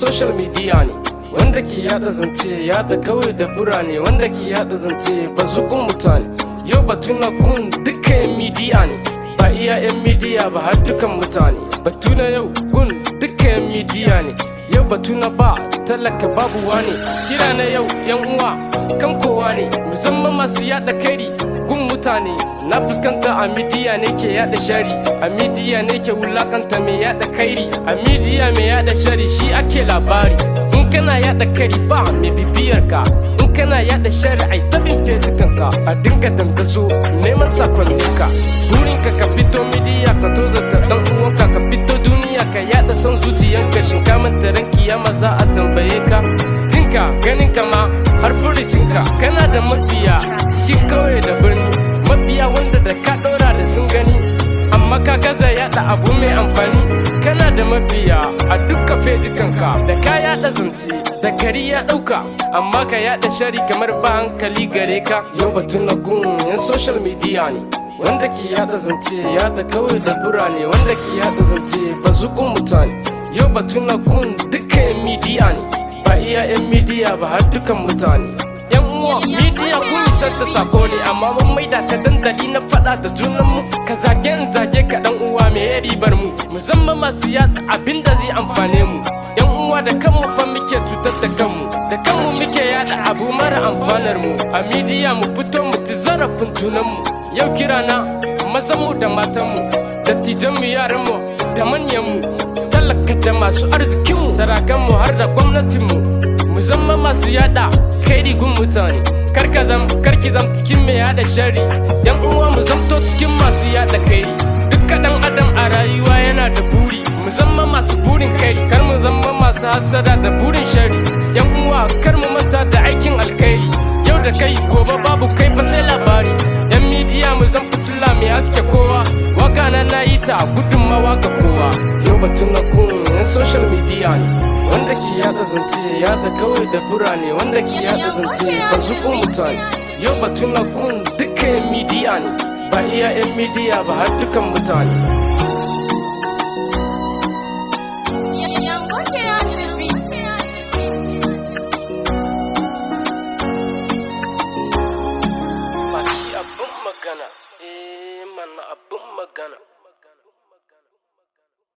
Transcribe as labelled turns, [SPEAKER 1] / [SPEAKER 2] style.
[SPEAKER 1] social media ne, wanda ke yada zance yada kawai da burane, wanda ke yada zance bazukun mutane. Yau batu na kun duka yan media ne, ba iya yan media ba har dukan mutane. Batu na yau kun duka yan media ne, yau batu na ba talaka babu wane. Kira na yau yan uwa kan kowa ne, musamman masu yada kairi gun mutane. Na fuskanta a media ne ke yada shari, a media ne ke wulakanta mai yada kairi, a media mai yada shari shi ake labari. In kana yada kairi ba mai bibiyar ka, in kana yada shari ai tabin fetukanka, a dinga dandazo neman sakonninka. Burinka ka fito media ka tozata dan uwanka, ka fito duniya ka yada son zuciyanka. Shin ka manta ran kiyama za a tambaye ka? Tinka ganin kama har furicinka, kana da mabiya cikin kauye da birni, mabiya wanda da ka ɗora da sun gani, amma ka gaza yada abu mai amfani. Kana da mabiya a dukka fejikanka, da ka yada zance da kari ya ɗauka, amma ka yada shari kamar ba hankali gare ka. Yau batu na gun yan social media ne, wanda ke yada zance yada kawai da burane, wanda ke yada zance bazukun mutane. Yau batu na gun duka yan media ne, ba iya yan media ba har dukan mutane. Yan uwa media kun isar da sako ne, amma mun maida ta dandali na fada da junanmu. Ka zage in zage ka dan uwa me ya ribar mu, mu zama masu yada abinda zai amfane mu. Yan uwa da kanmu fa muke cutar da kanmu, da kanmu muke yada abu mara amfanar mu. A media mu fito mu ci zarafin junanmu. Yau kirana mazanmu da matanmu, dattijanmu yaranmu da manyanmu, talaka da masu arzikinmu, sarakanmu har da gwamnatinmu. Mu zama masu yada kairi gun mutane, karki zam cikin mai yada shari. Yan uwa mu zamto cikin masu yada kairi. Dukkan dan adam a rayuwa yana da buri, mu zama masu burin kairi, kar mu zama masu hasada da burin shari. Yan uwa kar mu manta da aikin alkairi, yau da kai gobe babu kai fa sai labari. Yan media mu zan fitila mai haske kowa, waka na yi ta gudunmawa ga kowa. Yau batun na kun yan social media ne, wanda ke yada zance yada kawai da burane, wanda ke yada zance bazukun mutane. Yau batun na kun duka yan media ne, ba iya yan media ba har dukan mutane. Abun magana, mana abun magana.